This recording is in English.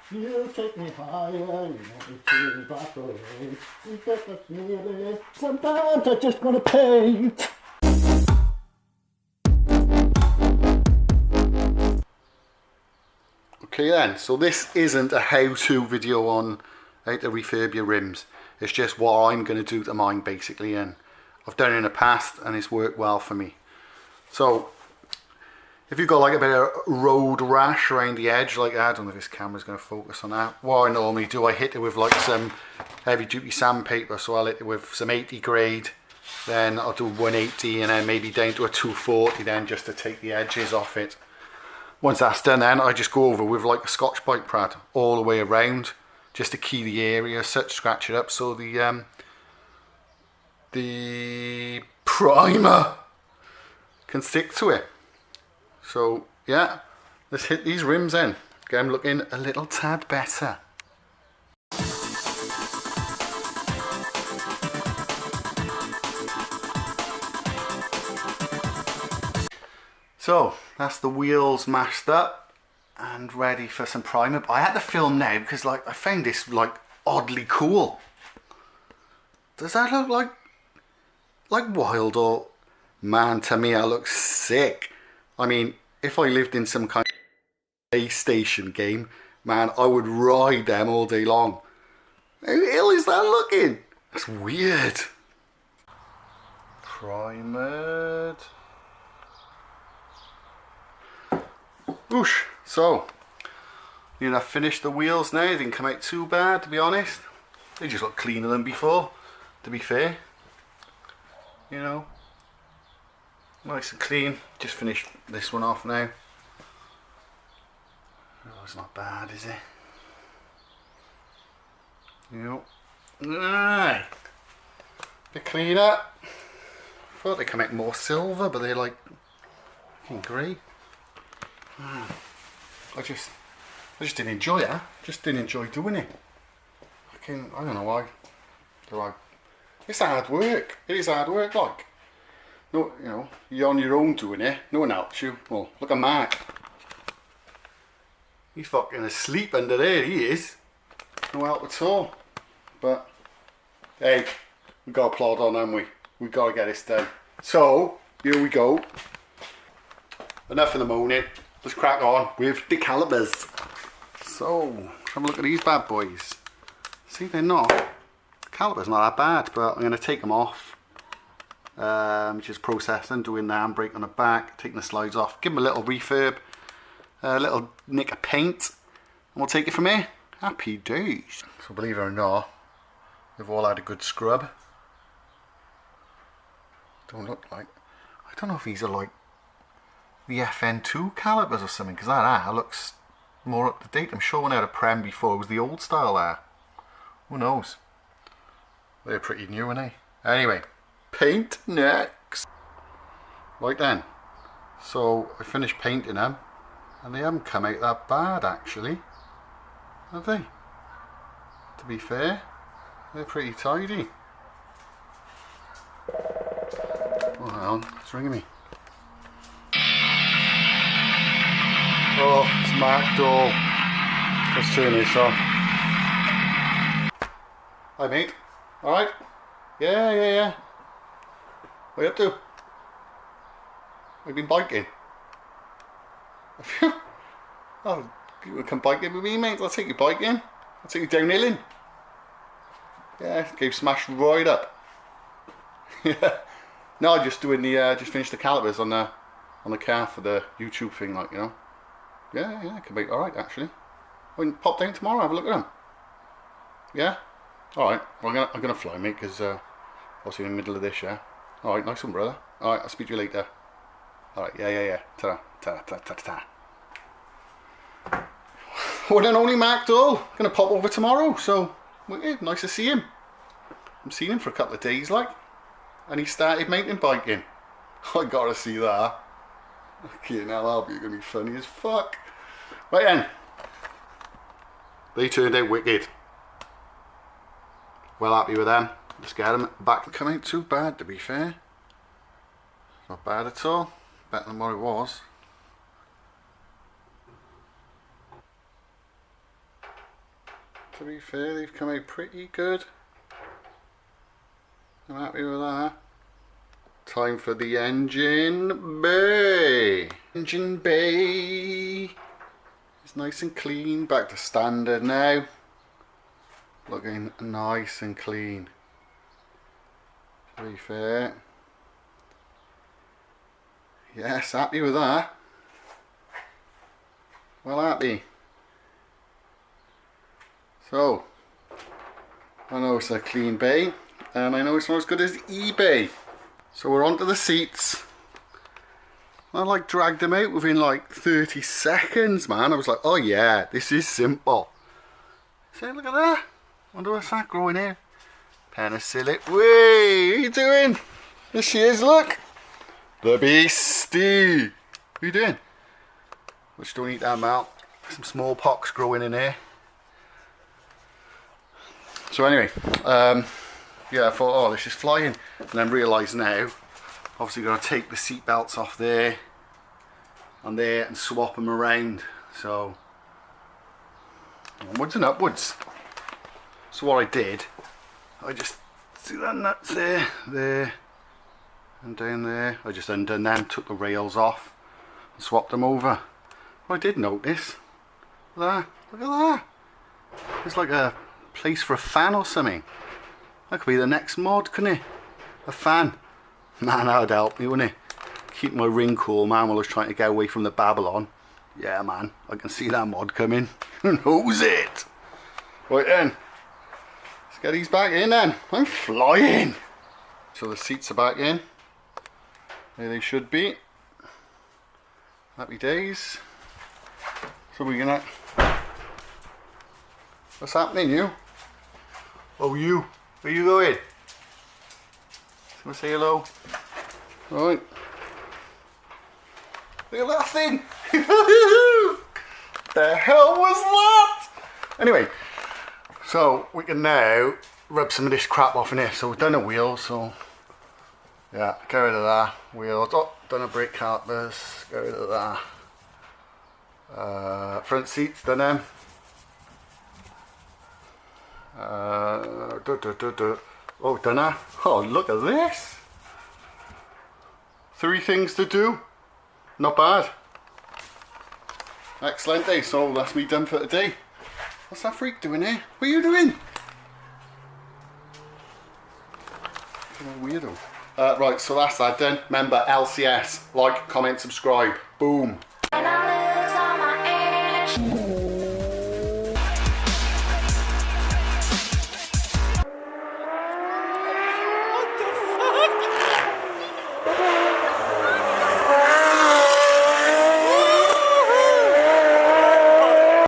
You take me higher, you want me to evaporate. You get the feeling, sometimes I just want to paint. Okay then, so this isn't a how-to video on how to refurb your rims. It's just what I'm going to do to mine basically, and I've done it in the past and it's worked well for me. So if you've got like a bit of road rash around the edge like that, I don't know if this camera's going to focus on that. What I normally do, I hit it with like some heavy duty sandpaper. So I'll hit it with some 80 grade, then I'll do 180 and then maybe down to a 240 then, just to take the edges off it. Once that's done then, I just go over with like a Scotch bite pad all the way around, just to key the area, such scratch it up so the primer can stick to it. So yeah, let's hit these rims in, get them looking a little tad better. So that's the wheels mashed up and ready for some primer. But I had to film now because like I found this like oddly cool. Does that look like wild, or man, to me that looks sick. I mean, if I lived in some kind of PlayStation game, man, I would ride them all day long. How the hell is that looking? That's weird. Primered. Whoosh. So, you know, I've finished the wheels now. They didn't come out too bad, to be honest. They just look cleaner than before, to be fair. You know, nice and clean. Just finished this one off now. Oh, it's not bad, is it? You know, aye. Bit cleaner. Thought they'd come out more silver, but they're like grey. I just didn't enjoy it. Just didn't enjoy doing it. I don't know why. It's hard work. It is hard work. Like, no, you know, you're on your own doing it. No one helps you. Well, look at Mark. He's fucking asleep under there. He is. No help at all. But hey, we got to plod on, haven't we? We got to get this done. So here we go. Enough of the moaning. Let's crack on with the calipers. So, have a look at these bad boys. See, they're not, the calipers not that bad, but I'm going to take them off. Just processing, doing the handbrake on the back, taking the slides off, give them a little refurb, a little nick of paint, and we'll take it from here. Happy days. So believe it or not, they've all had a good scrub. Don't look like, I don't know if these are like the FN2 calipers or something, because that looks more up to date. I'm sure when I had a Prem before it was the old style there. Who knows? They're pretty new, aren't they? Anyway, paint next. Right then, so I finished painting them and they haven't come out that bad actually, have they? To be fair, they're pretty tidy. Oh, hang on, it's ringing me. Oh, it's marked all. Let's turn this off. Hi mate. Alright? Yeah. What are you up to? We've been biking. Oh, you want to come biking with me, mate? I'll take you biking. I'll take you downhilling. Yeah, gave smashed right up. Yeah. No, just doing the just finished the calipers on the car for the YouTube thing, like, you know. Yeah, it could be alright actually. We can pop down tomorrow, have a look at them. Yeah? Alright, well, I'm gonna fly, mate, because obviously in the middle of this, yeah? Alright, nice one, brother. Alright, I'll speak to you later. Alright, yeah. Ta-ta. One and only Mark Dole. Gonna pop over tomorrow, so yeah, nice to see him. I've seen him for a couple of days, like, and he started mountain biking. I gotta see that. Okay, now that'll be gonna be funny as fuck. Right then, they turned out wicked. Well happy with them. Just get them back. Come out too bad, to be fair. Not bad at all. Better than what it was. To be fair, they've come out pretty good. I'm happy with that. Time for the engine bay. Engine bay. It's nice and clean. Back to standard now. Looking nice and clean. To be fair. Yes, happy with that. Well, happy. So, I know it's a clean bay, and I know it's not as good as eBay. So we're onto the seats. I like dragged them out within like 30 seconds, man. I was like, oh yeah, this is simple. See, look at that. Wonder what's that growing here. Penicillin. Wait, what are you doing? There she is, look. The beastie. What are you doing? Which don't eat that out. Some smallpox growing in here. So anyway, yeah, I thought, oh, this is flying. And then realised now, obviously got to take the seat belts off there and there and swap them around. So, onwards and upwards. So what I did, I just see that nuts there, there, and down there. I just undone them, took the rails off, and swapped them over. What I did notice, look at that. It's like a place for a fan or something. That could be the next mod, couldn't it? A fan. Man, that would help me, wouldn't it? Keep my ring cool, man, while I was trying to get away from the Babylon. Yeah, man, I can see that mod coming. Who knows it? Right then, let's get these back in then. I'm flying. So the seats are back in. There they should be. Happy days. So we're gonna... What's happening, you? Oh, you. Where you going? Can I say hello? Right. Look at that thing. The hell was that? Anyway, so we can now rub some of this crap off in here. So we've done a wheel, so yeah, get rid of that. Wheels. Oh, done a brake calipers. Get rid of that. Front seats, done them. Oh, done that. Oh, look at this. 3 things to do. Not bad. Excellent day. So that's me done for today. What's that freak doing here? What are you doing? Weirdo. Right, so that's that done. Remember, LCS. Like, comment, subscribe. Boom.